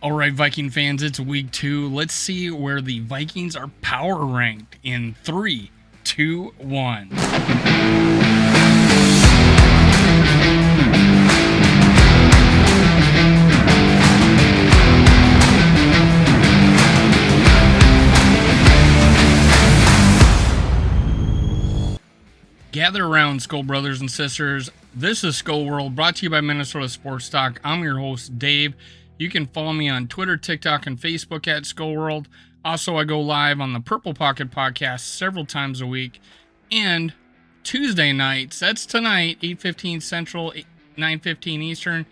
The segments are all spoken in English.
All right, Viking fans, it's week 2. Let's see where the Vikings are power ranked in 3, 2, 1. Gather around, Skull brothers and sisters. This is Skull World, brought to you by Minnesota Sports Talk. I'm your host, Dave. You can follow me on Twitter, TikTok, and Facebook at Skull World. Also, I go live on the Purple Pocket podcast several times a week. And Tuesday nights, that's tonight, 8:15 Central, 9:15 Eastern,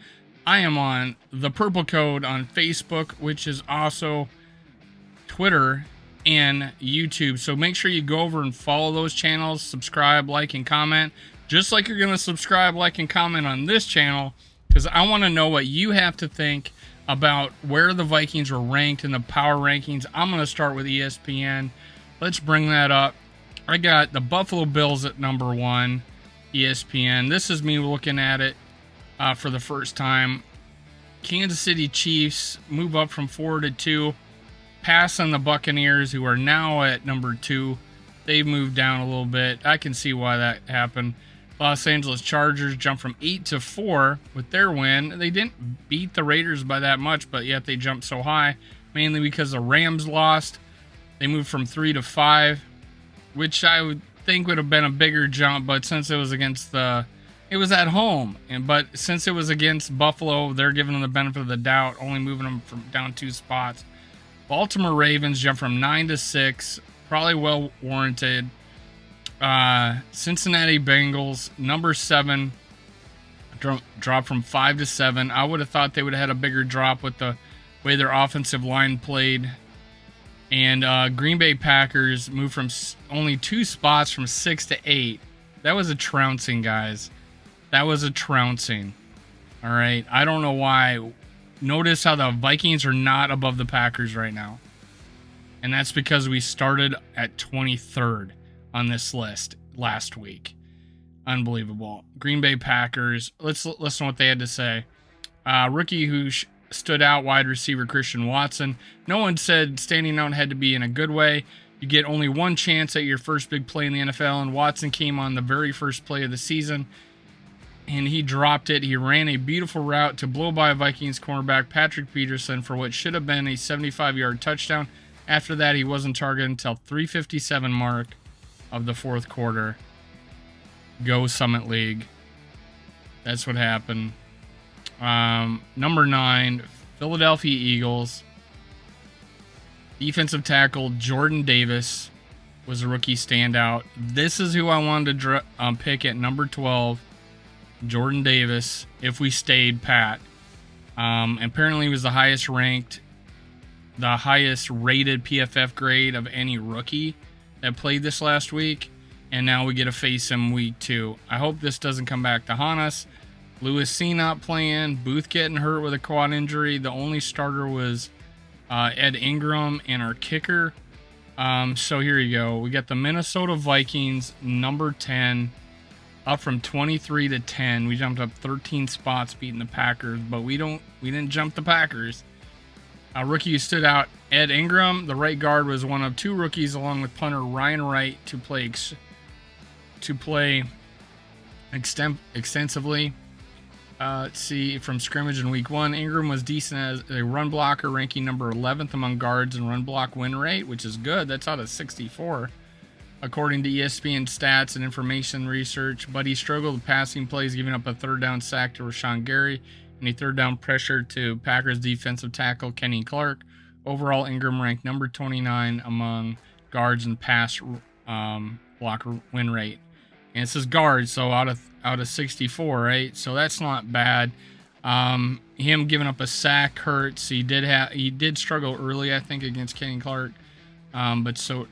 I am on the Purple Code on Facebook, which is also Twitter and YouTube. So make sure you go over and follow those channels, subscribe, like, and comment. Just like you're going to subscribe, like, and comment on this channel, because I want to know what you have to think about where the Vikings were ranked in the power rankings. I'm going to start with ESPN. Let's bring that up. I got the Buffalo Bills at number 1, ESPN. This is me looking at it for the first time. Kansas City Chiefs move up from 4 to 2. Pass on the Buccaneers, who are now at number 2. They've moved down a little bit. I can see why that happened. Los Angeles Chargers jumped from 8 to 4 with their win. They didn't beat the Raiders by that much, but yet they jumped so high, mainly because the Rams lost. They moved from 3 to 5, which I would think would have been a bigger jump, but since it was it was at home, but since it was against Buffalo, they're giving them the benefit of the doubt, only moving them from down 2 spots. Baltimore Ravens jumped from 9 to 6, probably well warranted. Cincinnati Bengals, number 7, dropped from 5 to 7. I would have thought they would have had a bigger drop with the way their offensive line played. And Green Bay Packers moved from only 2 spots from 6 to 8. That was a trouncing, guys. That was a trouncing. All right. I don't know why. Notice how the Vikings are not above the Packers right now. And that's because we started at 23rd on this list last week. Unbelievable. Green Bay Packers. Let's listen to what they had to say. Rookie who stood out, wide receiver Christian Watson. No one said standing out had to be in a good way. You get only one chance at your first big play in the NFL, and Watson came on the very first play of the season, and he dropped it. He ran a beautiful route to blow by Vikings cornerback Patrick Peterson for what should have been a 75-yard touchdown. After that, he wasn't targeted until 3:57 mark of the fourth quarter. Go Summit League. That's what happened. Number 9, Philadelphia Eagles. Defensive tackle Jordan Davis was a rookie standout. This is who I wanted to pick at number 12. Jordan Davis, if we stayed pat. Apparently he was the highest ranked, the highest rated PFF grade of any rookie that played this last week, and now we get to face him week 2. I hope this doesn't come back to haunt us. Lewis C not playing, Booth getting hurt with a quad injury. The only starter was Ed Ingram and our kicker. So here you go. We got the Minnesota Vikings, number 10, up from 23 to 10. We jumped up 13 spots, beating the Packers, but we didn't jump the Packers. A rookie who stood out, Ed Ingram, the right guard, was one of 2 rookies, along with punter Ryan Wright, to play extensively. Let's see, from scrimmage in week 1, Ingram was decent as a run blocker, ranking number 11th among guards in run block win rate, which is good. That's out of 64, according to ESPN stats and information research. But he struggled with passing plays, giving up a third down sack to Rashawn Gary and a third down pressure to Packers defensive tackle Kenny Clark. Overall, Ingram ranked number 29 among guards in pass block win rate. And it says guards, so out of 64, right? So that's not bad. Him giving up a sack hurts. He did struggle early, I think, against Kenny Clark. Bradbury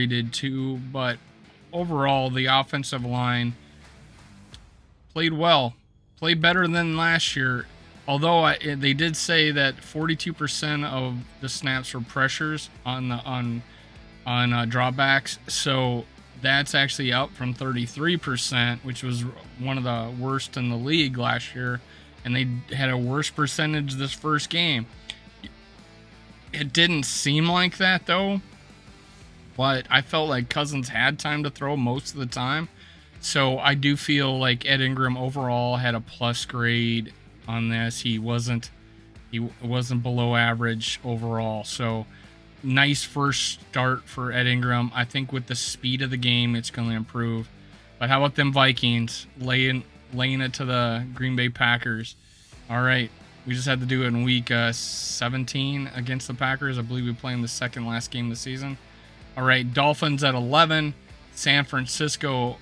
did too. But overall, the offensive line played well, played better than last year. Although they did say that 42% of the snaps were pressures on drawbacks. So that's actually up from 33%, which was one of the worst in the league last year. and they had a worse percentage this first game. It didn't seem like that, though, but I felt like Cousins had time to throw most of the time. So I do feel like Ed Ingram overall had a plus grade on this. He wasn't below average overall. So nice first start for Ed Ingram. I think with the speed of the game, it's going to improve. But how about them Vikings laying it to the Green Bay Packers? All right. We just had to do it in week 17 against the Packers. I believe we played in the second last game of the season. All right, Dolphins at 11. San Francisco,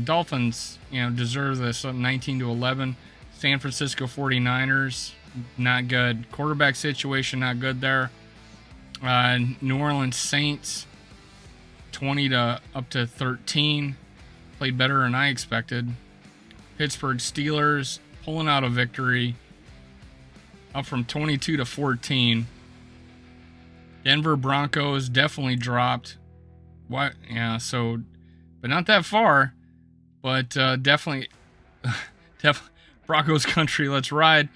Dolphins, deserve this 19-11. San Francisco 49ers, not good. Quarterback situation, not good there. New Orleans Saints, 20 to up to 13. Played better than I expected. Pittsburgh Steelers pulling out a victory, up from 22 to 14. Denver Broncos definitely dropped. What? Yeah, so, but not that far. But definitely Broncos country. Let's ride.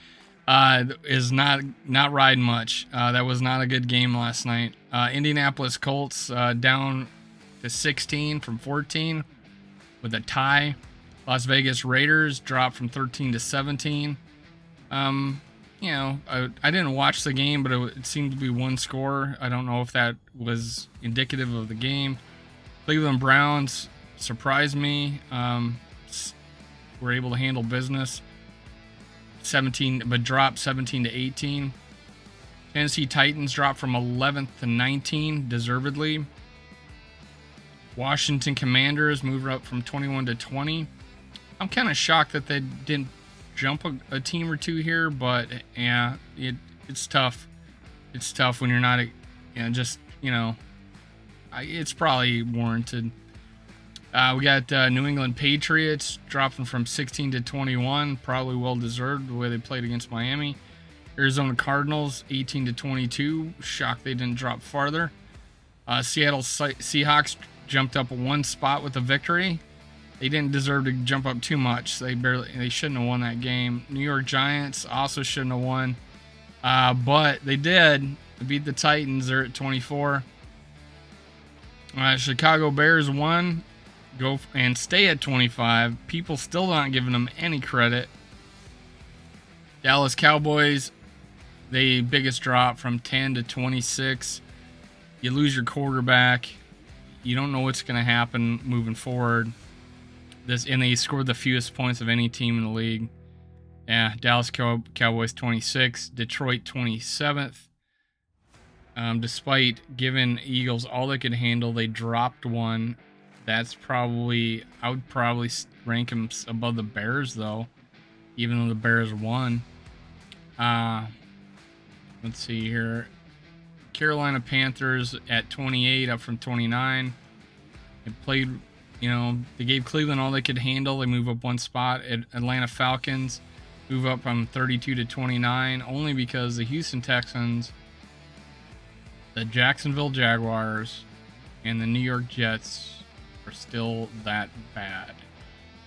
Is not riding much. That was not a good game last night. Indianapolis Colts down to 16 from 14 with a tie. Las Vegas Raiders dropped from 13 to 17. I didn't watch the game, but it seemed to be one score. I don't know if that was indicative of the game. Cleveland Browns surprised me. Were able to handle business. 17, but dropped 17 to 18. Tennessee Titans dropped from 11th to 19, deservedly. Washington Commanders moved up from 21 to 20. I'm kind of shocked that they didn't jump a team or two here, but yeah, it's tough. It's tough when you're not, it's probably warranted. We got New England Patriots dropping from 16 to 21, probably well deserved the way they played against Miami. Arizona Cardinals 18 to 22, shocked they didn't drop farther. Seattle Seahawks jumped up one spot with a victory. They didn't deserve to jump up too much. They shouldn't have won that game. New York Giants also shouldn't have won, but they did. They beat the Titans. They're at 24. Chicago Bears won. Go and stay at 25. People still not giving them any credit. Dallas Cowboys, the biggest drop from 10 to 26. You lose your quarterback. You don't know what's going to happen moving forward. And they scored the fewest points of any team in the league. Yeah, Dallas Cowboys 26, Detroit 27th. Despite giving Eagles all they could handle, they dropped one. I would probably rank them above the Bears, though, even though the Bears won. Let's see here. Carolina Panthers at 28, up from 29. They played, they gave Cleveland all they could handle. They move up one spot. Atlanta Falcons move up from 32 to 29, only because the Houston Texans, the Jacksonville Jaguars, and the New York Jets are still that bad.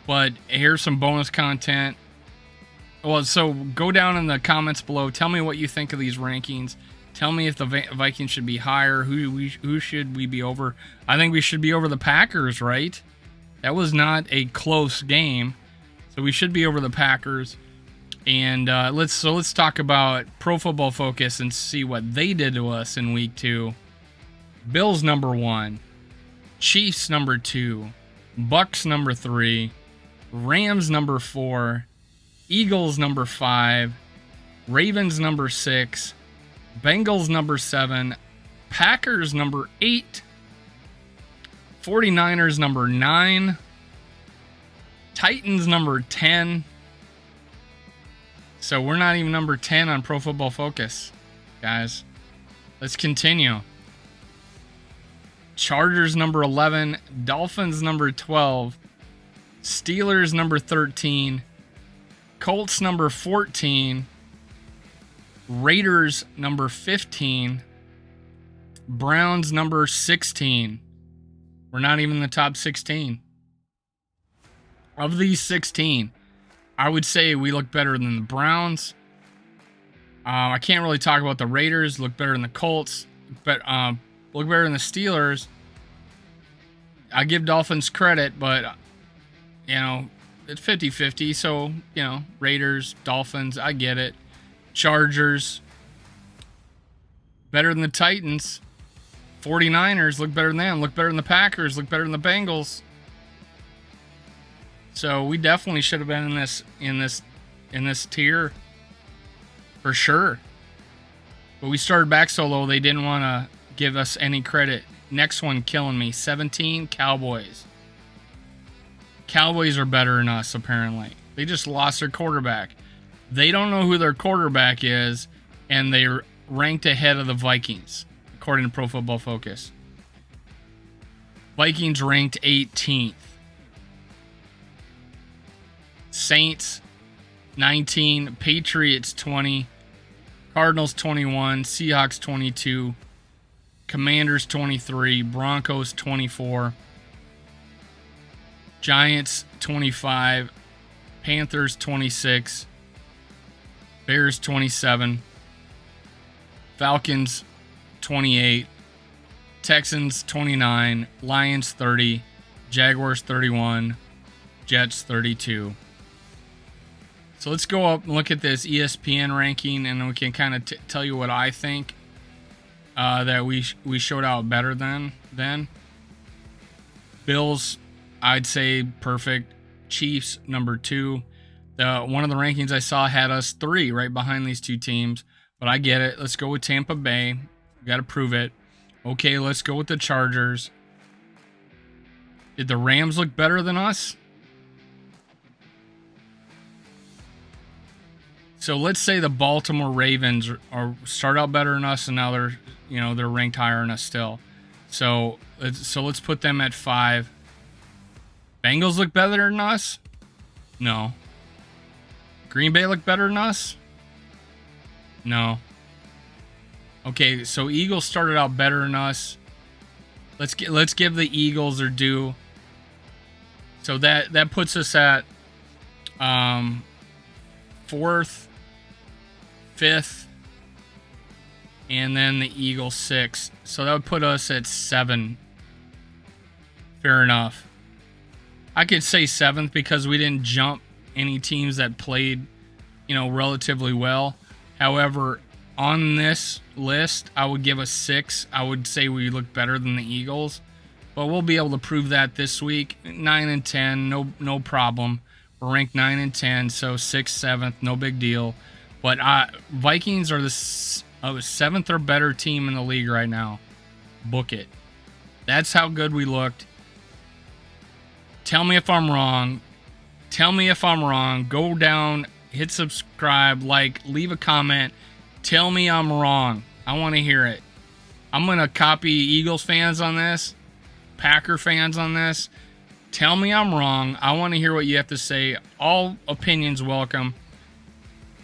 But here's some bonus content. Well, so go down in the comments below. Tell me what you think of these rankings. Tell me if the Vikings should be higher. Who should we be over? I think we should be over the Packers, right? That was not a close game, so we should be over the Packers. And let's talk about Pro Football Focus and see what they did to us in week 2. Bills number 1, Chiefs number 2, Bucks number 3, Rams number 4, Eagles number 5, Ravens number 6, Bengals number 7, Packers number 8, 49ers number 9, Titans number 10. So we're not even number 10 on Pro Football Focus, guys. Let's continue. Chargers number 11, Dolphins number 12, Steelers number 13, Colts number 14, Raiders number 15, Browns number 16. We're not even in the top 16. Of these 16, I would say we look better than the Browns. I can't really talk about the Raiders. Look better than the Colts. But look better than the Steelers. I give Dolphins credit, but it's 50-50. So, Raiders, Dolphins, I get it. Chargers, better than the Titans. 49ers, look better than them. Look better than the Packers. Look better than the Bengals. So we definitely should have been in this tier for sure. But we started back so low, they didn't want to give us any credit. Next one killing me. 17, Cowboys. Cowboys are better than us, apparently. They just lost their quarterback. They don't know who their quarterback is, and they're ranked ahead of the Vikings, according to Pro Football Focus. Vikings ranked 18th. Saints 19, Patriots 20, Cardinals 21, Seahawks 22, Commanders 23, Broncos 24, Giants 25, Panthers 26, Bears 27, Falcons 28, Texans 29, Lions 30, Jaguars 31, Jets 32. So let's go up and look at this ESPN ranking, and we can kind of tell you what I think that we showed out better than. Bills, I'd say perfect. Chiefs, number 2. One of the rankings I saw had us 3 right behind these two teams, but I get it. Let's go with Tampa Bay. We got to prove it. Okay, let's go with the Chargers. Did the Rams look better than us? So let's say the Baltimore Ravens are start out better than us, and now they're ranked higher than us still. So let's put them at 5. Bengals look better than us? No. Green Bay look better than us? No. Okay, so Eagles started out better than us. Let's give the Eagles their due. So that puts us at 4th, 5th, and then the Eagles 6th. So that would put us at 7. Fair enough. I could say 7th because we didn't jump any teams that played, relatively well. However, on this list, I would give us 6. I would say we look better than the Eagles, but we'll be able to prove that this week. 9 and 10, no problem. We're ranked 9 and 10, so 6th, 7th, no big deal. But Vikings are the 7th or better team in the league right now. Book it. That's how good we looked. Tell me if I'm wrong. Go down, hit subscribe, leave a comment. Tell me I'm wrong. I want to hear it. I'm going to copy Eagles fans on this, Packer fans on this. Tell me I'm wrong. I want to hear what you have to say. All opinions welcome.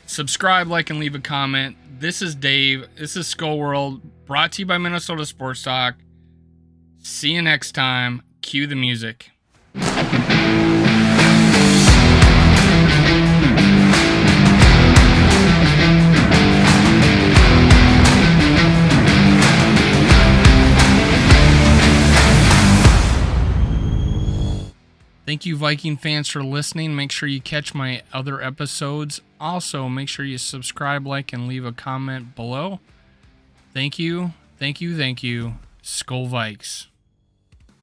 Subscribe, and leave a comment. This is Dave. This is Skull World, brought to you by Minnesota Sports Talk. See you next time. Cue the music. Thank you, Viking fans, for listening. Make sure you catch my other episodes. Also, make sure you subscribe, and leave a comment below. Thank you. Skull Vikes.